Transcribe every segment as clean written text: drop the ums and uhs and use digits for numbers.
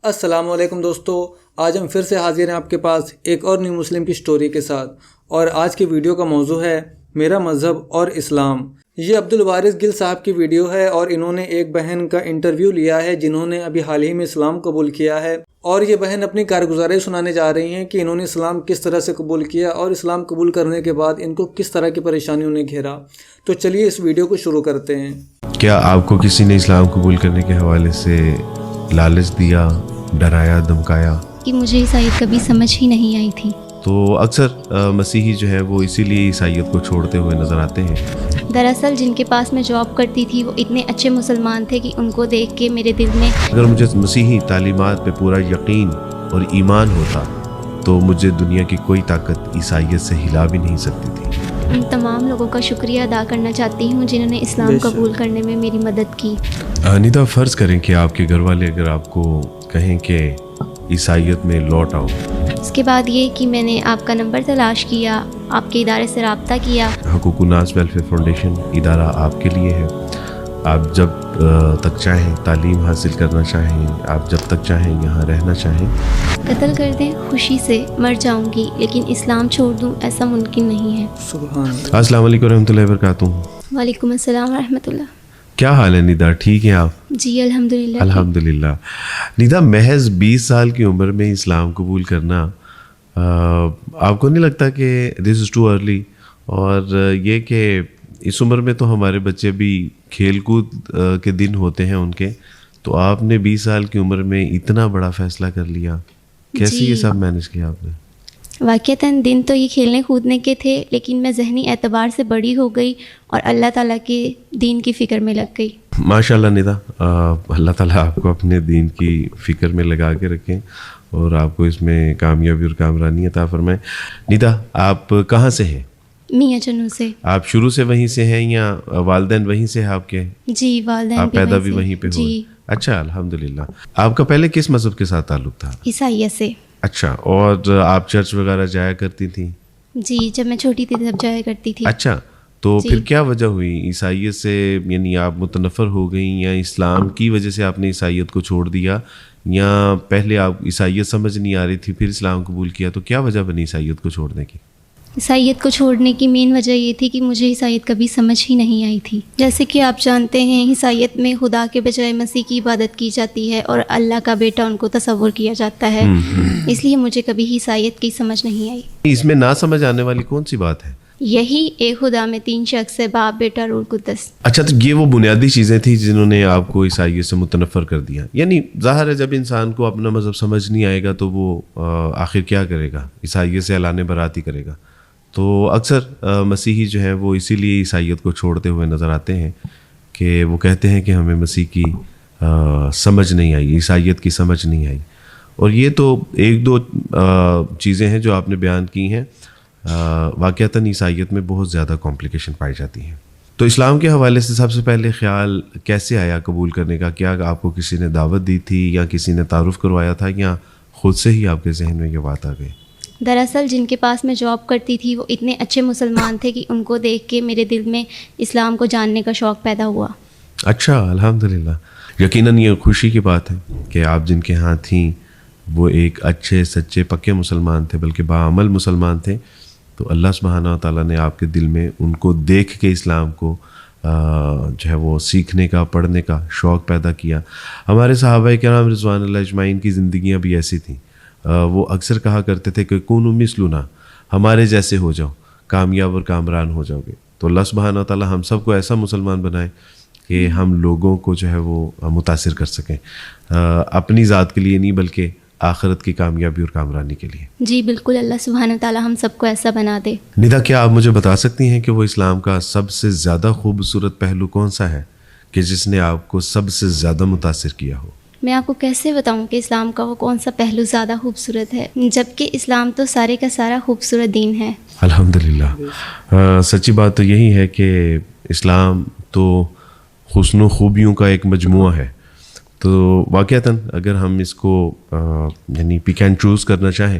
السلام علیکم دوستو، آج ہم پھر سے حاضر ہیں آپ کے پاس ایک اور نیو مسلم کی سٹوری کے ساتھ، اور آج کی ویڈیو کا موضوع ہے میرا مذہب اور اسلام۔ یہ عبدالوارث گل صاحب کی ویڈیو ہے اور انہوں نے ایک بہن کا انٹرویو لیا ہے جنہوں نے ابھی حال ہی میں اسلام قبول کیا ہے، اور یہ بہن اپنی کارگزاری سنانے جا رہی ہیں کہ انہوں نے اسلام کس طرح سے قبول کیا اور اسلام قبول کرنے کے بعد ان کو کس طرح کی پریشانیوں نے گھیرا۔ تو چلیے اس ویڈیو کو شروع کرتے ہیں۔ کیا آپ کو کسی نے اسلام قبول کرنے کے حوالے سے لالچ دیا، ڈرایا، دھمکایا؟ کہ مجھے عیسائیت کبھی سمجھ ہی نہیں آئی تھی۔ تو اکثر مسیحی جو ہے وہ اسی لیے عیسائیت کو چھوڑتے ہوئے نظر آتے ہیں۔ دراصل جن کے پاس میں جاب کرتی تھی وہ اتنے اچھے مسلمان تھے کہ ان کو دیکھ کے میرے دل میں اگر مجھے مسیحی تعلیمات پہ پورا یقین اور ایمان ہوتا تو مجھے دنیا کی کوئی طاقت عیسائیت سے ہلا بھی نہیں سکتی تھی۔ ان تمام لوگوں کا شکریہ ادا کرنا چاہتی ہوں جنہوں نے اسلام قبول کرنے میں میری مدد کی۔ نیتا، فرض کریں کہ آپ کے گھر والے اگر آپ کو کہیں کہ عیسائیت میں لوٹ آؤ، اس کے بعد یہ کہ میں نے آپ کا نمبر تلاش کیا، آپ کے ادارے سے رابطہ کیا۔ حقوق الناس ویلفیئر فاؤنڈیشن ادارہ آپ کے لیے ہے۔ آپ جب تک چاہیں تعلیم حاصل کرنا چاہیں، آپ جب تک چاہیں یہاں رہنا چاہیں۔ قتل کر دیں خوشی سے مر جاؤں گی، لیکن اسلام چھوڑ دوں ایسا ممکن نہیں ہے۔ سبحان اللہ۔ السلام علیکم ورحمۃ اللہ وبرکاتہ۔ وعلیکم السلام ورحمۃ اللہ۔ کیا حال ہے ندا؟ ٹھیک ہیں آپ؟ جی الحمدللہ۔ الحمدللہ۔ ندا، محض 20 سال کی عمر میں اسلام قبول کرنا، آپ کو نہیں لگتا کہ دس از ٹو ارلی؟ اور یہ کہ اس عمر میں تو ہمارے بچے بھی کھیل کود کے دن ہوتے ہیں ان کے، تو آپ نے 20 سال کی عمر میں اتنا بڑا فیصلہ کر لیا، کیسے یہ سب مینج کیا آپ نے؟ واقعتاً دن تو یہ کھیلنے کودنے کے تھے، لیکن میں ذہنی اعتبار سے بڑی ہو گئی اور اللہ تعالیٰ کے دین کی فکر میں لگ گئی۔ ماشاء اللہ ندا، اللہ تعالیٰ آپ کو اپنے دین کی فکر میں لگا کے رکھیں اور آپ کو اس میں کامیابی اور کامرانی عطا فرمائیں۔ ندا، آپ کہاں سے ہیں؟ میاں چنو سے۔ آپ شروع سے وہیں سے ہیں یا والدین وہیں سے ہیں آپ کے؟ جی والدین آپ پیدا بھی وہیں پہ ہوئے؟ اچھا، الحمدللہ۔ آپ کا پہلے کس مذہب کے ساتھ تعلق تھا؟ عیسائیت سے۔ اچھا، اور آپ چرچ وغیرہ جایا کرتی تھیں؟ جی، جب میں چھوٹی تھی تب جایا کرتی تھی۔ اچھا، تو پھر کیا وجہ ہوئی عیسائیت سے؟ یعنی آپ متنفر ہو گئیں یا اسلام کی وجہ سے آپ نے عیسائیت کو چھوڑ دیا، یا پہلے آپ عیسائیت سمجھ نہیں آ رہی تھی پھر اسلام قبول کیا؟ تو کیا وجہ بنی عیسائیت کو چھوڑنے کی؟ عیسائیت کو چھوڑنے کی مین وجہ یہ تھی کہ مجھے عیسائیت کبھی سمجھ ہی نہیں آئی تھی۔ جیسے کہ آپ جانتے ہیں عیسائیت میں خدا کے بجائے مسیح کی عبادت کی جاتی ہے اور اللہ کا بیٹا ان کو تصور کیا جاتا ہے، اس لیے مجھے کبھی عیسائیت کی سمجھ نہیں آئی۔ اس میں نہ سمجھ آنے والی کون سی بات ہے؟ یہی ایک خدا میں 3 شخص ہے، باپ، بیٹا، روح القدس۔ اچھا، تو یہ وہ بنیادی چیزیں تھیں جنہوں نے آپ کو عیسائیت سے متنفر کر دیا۔ یعنی ظاہر ہے جب انسان کو اپنا مذہب سمجھ نہیں آئے گا تو وہ آخر کیا کرے گا؟ عیسائیت سے اعلان برات ہی کرے گا۔ تو اکثر مسیحی جو ہیں وہ اسی لیے عیسائیت کو چھوڑتے ہوئے نظر آتے ہیں کہ وہ کہتے ہیں کہ ہمیں مسیح کی سمجھ نہیں آئی، عیسائیت کی سمجھ نہیں آئی۔ اور یہ تو ایک دو چیزیں ہیں جو آپ نے بیان کی ہیں، واقعتاً عیسائیت میں بہت زیادہ کمپلیکیشن پائی جاتی ہیں۔ تو اسلام کے حوالے سے سب سے پہلے خیال کیسے آیا قبول کرنے کا؟ کیا آپ کو کسی نے دعوت دی تھی یا کسی نے تعارف کروایا تھا، یا خود سے ہی آپ کے ذہن میں یہ بات آ گئی؟ دراصل جن کے پاس میں جاب کرتی تھی وہ اتنے اچھے مسلمان تھے کہ ان کو دیکھ کے میرے دل میں اسلام کو جاننے کا شوق پیدا ہوا۔ اچھا، الحمدللہ۔ یقیناً یہ خوشی کی بات ہے کہ آپ جن کے ہاں تھیں وہ ایک اچھے سچے پکے مسلمان تھے، بلکہ باعمل مسلمان تھے۔ تو اللہ سبحانہ و تعالیٰ نے آپ کے دل میں ان کو دیکھ کے اسلام کو جو ہے وہ سیکھنے کا، پڑھنے کا شوق پیدا کیا۔ ہمارے صحابہ کرام رضوان اللہ اجمعین کی زندگیاں بھی ایسی تھیں۔ وہ اکثر کہا کرتے تھے کہ کونوا مثلنا، ہمارے جیسے ہو جاؤ، کامیاب اور کامران ہو جاؤ گے۔ تو اللہ سبحانہ و تعالیٰ ہم سب کو ایسا مسلمان بنائے کہ ہم لوگوں کو جو ہے وہ متاثر کر سکیں، اپنی ذات کے لیے نہیں بلکہ آخرت کی کامیابی اور کامرانی کے لیے۔ جی بالکل، اللہ سبحانہ و تعالیٰ ہم سب کو ایسا بنا دے۔ ندا، کیا آپ مجھے بتا سکتی ہیں کہ وہ اسلام کا سب سے زیادہ خوبصورت پہلو کون سا ہے کہ جس نے آپ کو سب سے زیادہ متاثر کیا ہو؟ میں آپ کو کیسے بتاؤں کہ اسلام کا وہ کون سا پہلو زیادہ خوبصورت ہے، جبکہ اسلام تو سارے کا سارا خوبصورت دین ہے۔ الحمدللہ۔ سچی بات تو یہی ہے کہ اسلام تو حسن و خوبیوں کا ایک مجموعہ ہے۔ تو واقعتاً اگر ہم اس کو یعنی پک اینڈ چوز کرنا چاہیں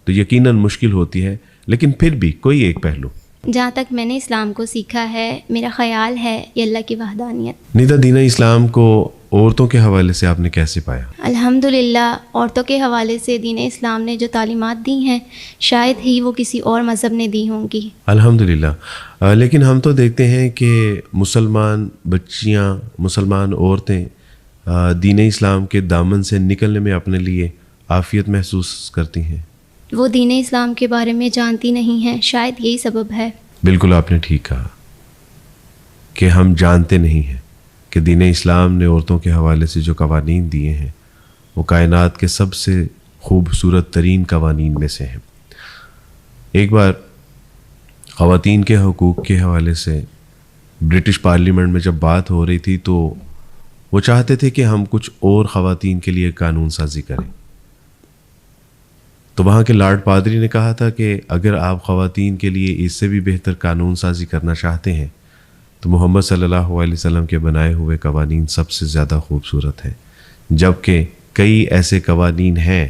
تو یقیناً مشکل ہوتی ہے، لیکن پھر بھی کوئی ایک پہلو جہاں تک میں نے اسلام کو سیکھا ہے، میرا خیال ہے یہ اللہ کی وحدانیت۔ ندا، دین اسلام کو عورتوں کے حوالے سے آپ نے کیسے پایا؟ الحمدللہ عورتوں کے حوالے سے دین اسلام نے جو تعلیمات دی ہیں شاید ہی وہ کسی اور مذہب نے دی ہوں گی. الحمدللہ. لیکن ہم تو دیکھتے ہیں کہ مسلمان بچیاں، مسلمان عورتیں دین اسلام کے دامن سے نکلنے میں اپنے لیے عافیت محسوس کرتی ہیں. وہ دین اسلام کے بارے میں جانتی نہیں ہیں، شاید یہی سبب ہے. بالکل آپ نے ٹھیک کہا کہ ہم جانتے نہیں ہیں کہ دین اسلام نے عورتوں کے حوالے سے جو قوانین دیے ہیں وہ کائنات کے سب سے خوبصورت ترین قوانین میں سے ہیں. ایک بار خواتین کے حقوق کے حوالے سے برٹش پارلیمنٹ میں جب بات ہو رہی تھی تو وہ چاہتے تھے کہ ہم کچھ اور خواتین کے لیے قانون سازی کریں. تو وہاں کے لارڈ پادری نے کہا تھا کہ اگر آپ خواتین کے لیے اس سے بھی بہتر قانون سازی کرنا چاہتے ہیں تو محمد صلی اللہ علیہ وسلم کے بنائے ہوئے قوانین سب سے زیادہ خوبصورت ہیں، جبکہ کئی ایسے قوانین ہیں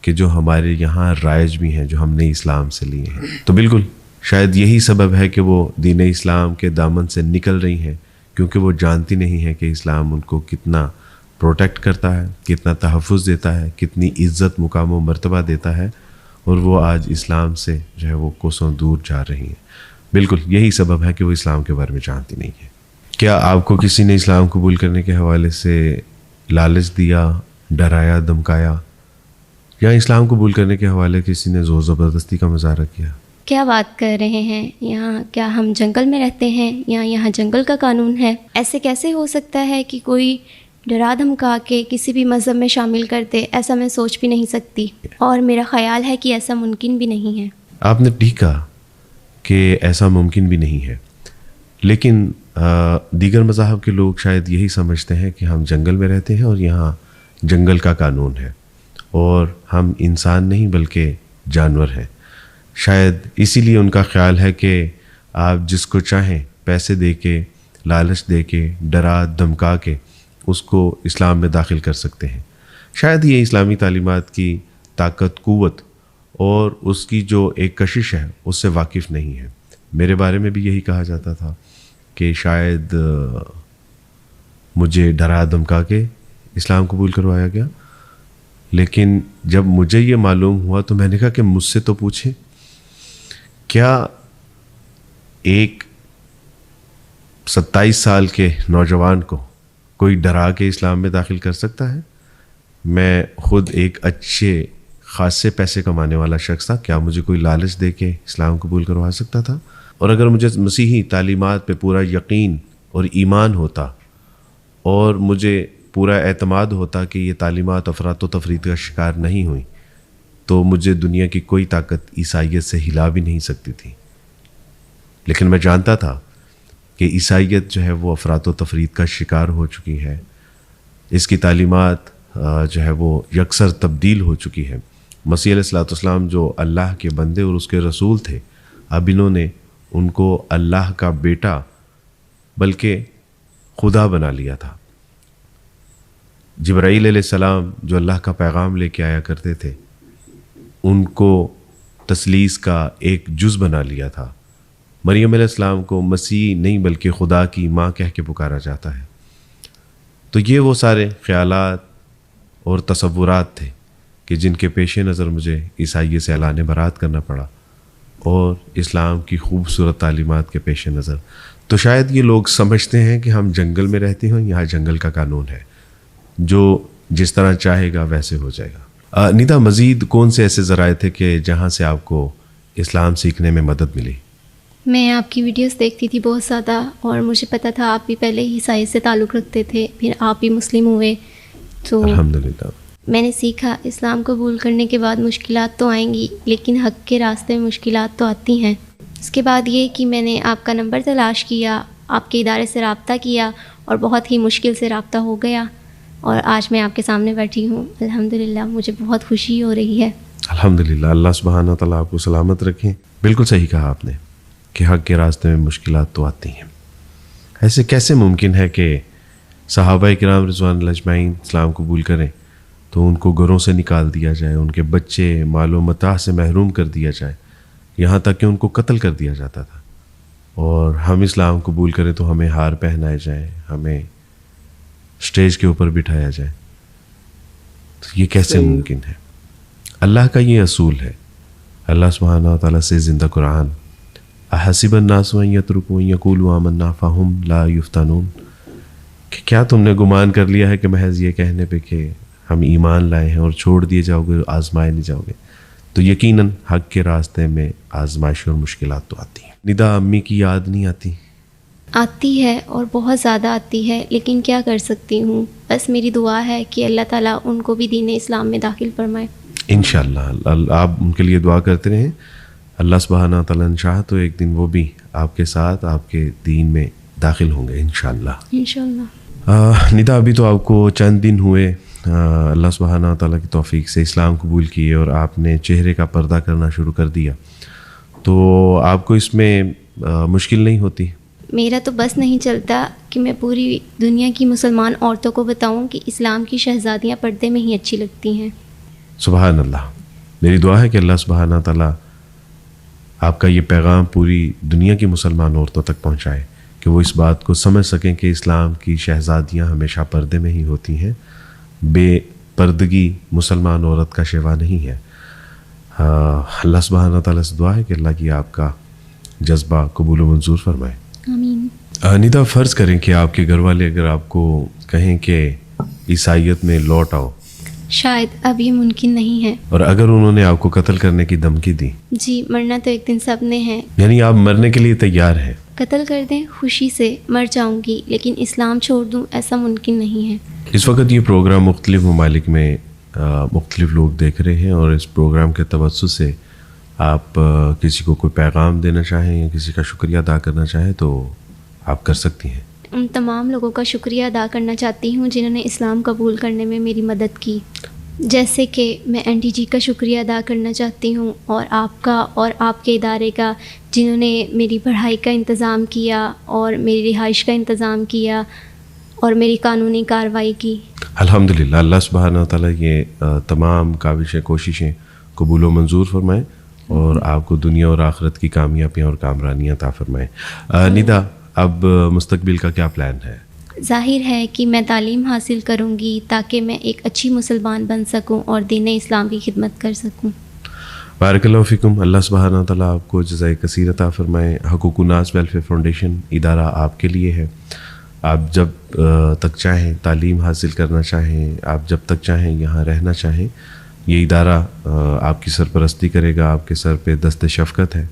کہ جو ہمارے یہاں رائج بھی ہیں، جو ہم نے اسلام سے لیے ہیں. تو بالکل شاید یہی سبب ہے کہ وہ دین اسلام کے دامن سے نکل رہی ہیں، کیونکہ وہ جانتی نہیں ہیں کہ اسلام ان کو کتنا پروٹیکٹ کرتا ہے، کتنا تحفظ دیتا ہے، کتنی عزت مقام و مرتبہ دیتا ہے، اور وہ آج اسلام سے جو ہے وہ کوسوں دور جا رہی ہیں. بالکل یہی سبب ہے کہ وہ اسلام کے بارے میں جانتی نہیں ہے. کیا آپ کو کسی نے اسلام قبول کرنے کے حوالے سے لالچ دیا، ڈرایا، دھمکایا، یا اسلام قبول کرنے کے حوالے کسی نے زور زبردستی کا مظاہرہ کیا؟ کیا بات کر رہے ہیں؟ یہاں کیا ہم جنگل میں رہتے ہیں یا یہاں جنگل کا قانون ہے؟ ایسے کیسے ہو سکتا ہے کہ کوئی ڈرا دھمکا کے کسی بھی مذہب میں شامل کر دے؟ ایسا میں سوچ بھی نہیں سکتی، اور میرا خیال ہے کہ ایسا ممکن بھی نہیں ہے. آپ نے ٹھیک کہا کہ ایسا ممکن بھی نہیں ہے، لیکن دیگر مذاہب کے لوگ شاید یہی سمجھتے ہیں کہ ہم جنگل میں رہتے ہیں اور یہاں جنگل کا قانون ہے، اور ہم انسان نہیں بلکہ جانور ہیں. شاید اسی لیے ان کا خیال ہے کہ آپ جس کو چاہیں پیسے دے کے، لالچ دے کے، ڈرا دھمکا کے اس کو اسلام میں داخل کر سکتے ہیں. شاید یہ اسلامی تعلیمات کی طاقت، قوت اور اس کی جو ایک کشش ہے اس سے واقف نہیں ہے. میرے بارے میں بھی یہی کہا جاتا تھا کہ شاید مجھے ڈرا دھمکا کے اسلام قبول کروایا گیا، لیکن جب مجھے یہ معلوم ہوا تو میں نے کہا کہ مجھ سے تو پوچھیں، کیا ایک 27 سال کے نوجوان کو کوئی ڈرا کے اسلام میں داخل کر سکتا ہے؟ میں خود ایک اچھے خاصے پیسے کمانے والا شخص تھا، کیا مجھے کوئی لالچ دے کے اسلام قبول کروا سکتا تھا؟ اور اگر مجھے مسیحی تعلیمات پہ پورا یقین اور ایمان ہوتا اور مجھے پورا اعتماد ہوتا کہ یہ تعلیمات افراط و تفریط کا شکار نہیں ہوئی، تو مجھے دنیا کی کوئی طاقت عیسائیت سے ہلا بھی نہیں سکتی تھی. لیکن میں جانتا تھا کہ عیسائیت جو ہے وہ افراط و تفریط کا شکار ہو چکی ہے، اس کی تعلیمات جو ہے وہ یکسر تبدیل ہو چکی ہے. مسیح علیہ السلام جو اللہ کے بندے اور اس کے رسول تھے، اب انہوں نے ان کو اللہ کا بیٹا بلکہ خدا بنا لیا تھا. جبرائیل علیہ السلام جو اللہ کا پیغام لے کے آیا کرتے تھے، ان کو تثلیث کا ایک جز بنا لیا تھا. مریم علیہ السلام کو مسیح نہیں بلکہ خدا کی ماں کہہ کے پکارا جاتا ہے. تو یہ وہ سارے خیالات اور تصورات تھے کہ جن کے پیش نظر مجھے عیسائیت سے اعلان برات کرنا پڑا، اور اسلام کی خوبصورت تعلیمات کے پیش نظر. تو شاید یہ لوگ سمجھتے ہیں کہ ہم جنگل میں رہتے ہیں، یہاں جنگل کا قانون ہے، جو جس طرح چاہے گا ویسے ہو جائے گا. نیتا، مزید کون سے ایسے ذرائع تھے کہ جہاں سے آپ کو اسلام سیکھنے میں مدد ملی؟ میں آپ کی ویڈیوز دیکھتی تھی بہت زیادہ، اور مجھے پتا تھا آپ بھی پہلے ہی عیسائی سے تعلق رکھتے تھے، پھر آپ بھی مسلم ہوئے. تو الحمدللہ میں نے سیکھا اسلام قبول کرنے کے بعد مشکلات تو آئیں گی، لیکن حق کے راستے میں مشکلات تو آتی ہیں. اس کے بعد یہ کہ میں نے آپ کا نمبر تلاش کیا، آپ کے ادارے سے رابطہ کیا، اور بہت ہی مشکل سے رابطہ ہو گیا، اور آج میں آپ کے سامنے بیٹھی ہوں. الحمدللہ مجھے بہت خوشی ہو رہی ہے. الحمدللہ، اللہ سبحانہ و تعالیٰ آپ کو سلامت رکھیں. بالکل صحیح کہا آپ نے کہ حق کے راستے میں مشکلات تو آتی ہیں. ایسے کیسے ممکن ہے کہ صحابہ کرام رضوان اللہ اجمعین اسلام قبول کریں تو ان کو گھروں سے نکال دیا جائے، ان کے بچے مال و متاع سے محروم کر دیا جائے، یہاں تک کہ ان کو قتل کر دیا جاتا تھا، اور ہم اسلام قبول کریں تو ہمیں ہار پہنائے جائیں، ہمیں اسٹیج کے اوپر بٹھایا جائے، تو یہ کیسے ممکن ہے؟ اللہ کا یہ اصول ہے، اللہ سبحانہ و تعالیٰ سے زندہ قرآن، احسب الناس ان یترکوا ان یقولوا آمنا فہم لا یفتنون، کہ کیا تم نے گمان کر لیا ہے کہ محض یہ کہنے پہ کہ ہم ایمان لائے ہیں اور چھوڑ دیے جاؤ گے، آزمائے نہیں جاؤ گے؟ تو یقیناً حق کے راستے میں آزمائش اور مشکلات تو آتی ہیں۔ ندا، امی کی یاد نہیں آتی؟ آتی ہے اور بہت زیادہ آتی ہے، لیکن کیا کر سکتی ہوں، بس میری دعا ہے کہ اللہ تعالیٰ ان کو بھی دین اسلام میں داخل فرمائے۔ انشاءاللہ آپ ان کے لیے دعا کرتے رہیں، اللہ سبحانہ تعالیٰ نے چاہا تو ایک دن وہ بھی آپ کے ساتھ آپ کے دین میں داخل ہوں گے انشاءاللہ۔ ندا، ابھی تو آپ کو چند دن ہوئے اللہ سبحانہ تعالیٰ کی توفیق سے اسلام قبول کیے اور آپ نے چہرے کا پردہ کرنا شروع کر دیا، تو آپ کو اس میں مشکل نہیں ہوتی؟ میرا تو بس نہیں چلتا کہ میں پوری دنیا کی مسلمان عورتوں کو بتاؤں کہ اسلام کی شہزادیاں پردے میں ہی اچھی لگتی ہیں۔ سبحان اللہ، میری دعا ہے کہ اللہ سبحانہ تعالیٰ آپ کا یہ پیغام پوری دنیا کی مسلمان عورتوں تک پہنچائے کہ وہ اس بات کو سمجھ سکیں کہ اسلام کی شہزادیاں ہمیشہ پردے میں ہی ہوتی ہیں، بے پردگی مسلمان عورت کا شیوا نہیں ہے۔ اللہ سبحانہ تعالیٰ سے دعا ہے کہ اللہ کی آپ کا جذبہ قبول و منظور فرمائے، آمین۔ ندا، فرض کریں کہ آپ کے گھر والے اگر آپ کو کہیں کہ عیسائیت میں لوٹ آؤ، شاید اب یہ ممکن نہیں ہے، اور اگر انہوں نے آپ کو قتل کرنے کی دھمکی دی؟ جی، مرنا تو ایک دن سب نے ہے۔ یعنی آپ مرنے کے لیے تیار ہیں؟ قتل کر دیں خوشی سے مر جاؤں گی، لیکن اسلام چھوڑ دوں ایسا ممکن نہیں ہے۔ اس وقت یہ پروگرام مختلف ممالک میں مختلف لوگ دیکھ رہے ہیں، اور اس پروگرام کے توسط سے آپ کسی کو کوئی پیغام دینا چاہیں یا کسی کا شکریہ ادا کرنا چاہیں تو آپ کر سکتی ہیں۔ ان تمام لوگوں کا شکریہ ادا کرنا چاہتی ہوں جنہوں نے اسلام قبول کرنے میں میری مدد کی، جیسے کہ میں این ٹی جی کا شکریہ ادا کرنا چاہتی ہوں، اور آپ کا اور آپ کے ادارے کا، جنہوں نے میری پڑھائی کا انتظام کیا اور میری رہائش کا انتظام کیا اور میری قانونی کارروائی کی۔ الحمدللہ، اللہ سبحانہ تعالیٰ یہ تمام کاوشیں کوششیں قبول و منظور فرمائیں اور آپ کو دنیا اور آخرت کی کامیابیاں اور کامرانیاں عطا فرمائیں۔ ندا، اب مستقبل کا کیا پلان ہے؟ ظاہر ہے کہ میں تعلیم حاصل کروں گی تاکہ میں ایک اچھی مسلمان بن سکوں اور دین اسلام کی خدمت کر سکوں۔ بارک اللہ فیکم، اللہ سبحانہ تعالیٰ آپ کو جزائے کثیر عطا فرمائے۔ حقوق الناس ویلفیئر فاؤنڈیشن ادارہ آپ کے لیے ہے، آپ جب تک چاہیں تعلیم حاصل کرنا چاہیں، آپ جب تک چاہیں یہاں رہنا چاہیں، یہ ادارہ آپ کی سرپرستی کرے گا، آپ کے سر پہ دست شفقت ہے۔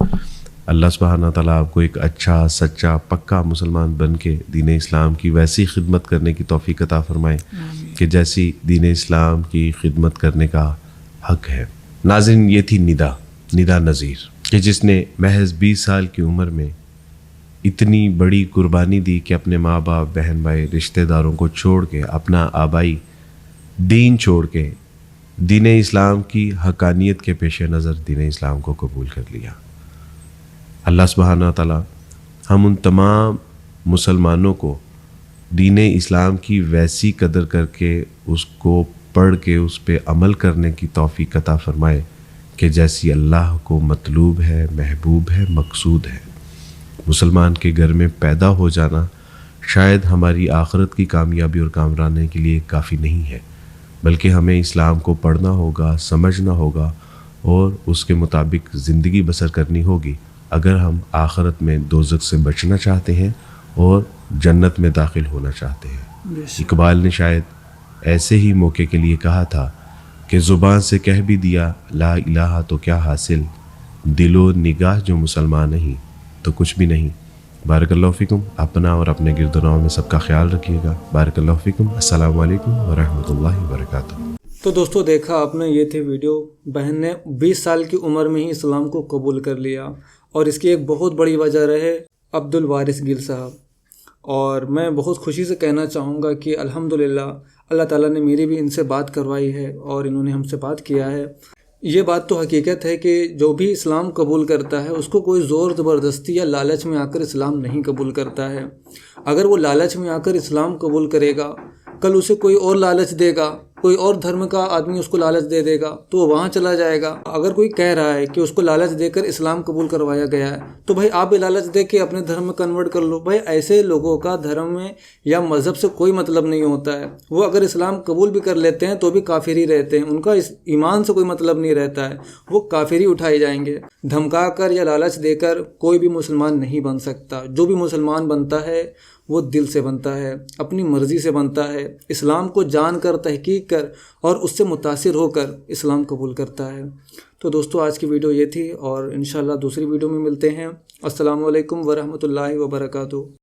اللہ سبحانہ تعالیٰ آپ کو ایک اچھا سچا پکا مسلمان بن کے دین اسلام کی ویسی خدمت کرنے کی توفیق عطا فرمائے کہ جیسی دین اسلام کی خدمت کرنے کا حق ہے۔ ناظرین، یہ تھی ندا نذیر، کہ جس نے محض 20 سال کی عمر میں اتنی بڑی قربانی دی کہ اپنے ماں باپ، بہن بھائی، رشتہ داروں کو چھوڑ کے، اپنا آبائی دین چھوڑ کے دین اسلام کی حقانیت کے پیش نظر دین اسلام کو قبول کر لیا۔ اللہ سبحانہ تعالیٰ ہم ان تمام مسلمانوں کو دین اسلام کی ویسی قدر کر کے اس کو پڑھ کے اس پہ عمل کرنے کی توفیق عطا فرمائے کہ جیسی اللہ کو مطلوب ہے، محبوب ہے، مقصود ہے۔ مسلمان کے گھر میں پیدا ہو جانا شاید ہماری آخرت کی کامیابی اور کامرانی کے لیے کافی نہیں ہے، بلکہ ہمیں اسلام کو پڑھنا ہوگا، سمجھنا ہوگا اور اس کے مطابق زندگی بسر کرنی ہوگی اگر ہم آخرت میں دوزخ سے بچنا چاہتے ہیں اور جنت میں داخل ہونا چاہتے ہیں۔ اقبال نے شاید ایسے ہی موقع کے لیے کہا تھا کہ زبان سے کہہ بھی دیا لا الہ تو کیا حاصل، دل و نگاہ جو مسلمان نہیں تو کچھ بھی نہیں۔ بارک اللہ فیکم، اپنا اور اپنے گرد و نواح میں سب کا خیال رکھیے گا۔ بارک اللہ فیکم، السلام علیکم ورحمۃ اللہ وبرکاتہ۔ تو دوستو، دیکھا آپ نے، یہ تھی ویڈیو۔ بہن نے 20 سال کی عمر میں ہی اسلام کو قبول کر لیا، اور اس کی ایک بہت بڑی وجہ رہے عبدالوارث گل صاحب۔ اور میں بہت خوشی سے کہنا چاہوں گا کہ الحمدللہ اللہ تعالیٰ نے میری بھی ان سے بات کروائی ہے اور انہوں نے ہم سے بات کیا ہے۔ یہ بات تو حقیقت ہے کہ جو بھی اسلام قبول کرتا ہے اس کو کوئی زور زبردستی یا لالچ میں آ کر اسلام نہیں قبول کرتا ہے۔ اگر وہ لالچ میں آ کر اسلام قبول کرے گا، کل اسے کوئی اور لالچ دے گا کوئی اور دھرم کا آدمی اس کو لالچ دے دے گا تو وہ وہاں چلا جائے گا۔ اگر کوئی کہہ رہا ہے کہ اس کو لالچ دے کر اسلام قبول کروایا گیا ہے تو بھائی آپ بھی لالچ دے کے اپنے دھرم میں کنورٹ کر لو۔ بھائی ایسے لوگوں کا دھرم میں یا مذہب سے کوئی مطلب نہیں ہوتا ہے، وہ اگر اسلام قبول بھی کر لیتے ہیں تو بھی کافر ہی رہتے ہیں، ان کا اس ایمان سے کوئی مطلب نہیں رہتا ہے، وہ کافر ہی اٹھائے جائیں گے۔ دھمکا کر یا لالچ دے کر کوئی بھی مسلمان نہیں بن سکتا۔ جو بھی مسلمان بنتا ہے وہ دل سے بنتا ہے، اپنی مرضی سے بنتا ہے، اسلام کو جان کر، تحقیق کر اور اس سے متاثر ہو کر اسلام قبول کرتا ہے۔ تو دوستو آج کی ویڈیو یہ تھی اور انشاءاللہ دوسری ویڈیو میں ملتے ہیں۔ السلام علیکم ورحمۃ اللہ وبرکاتہ۔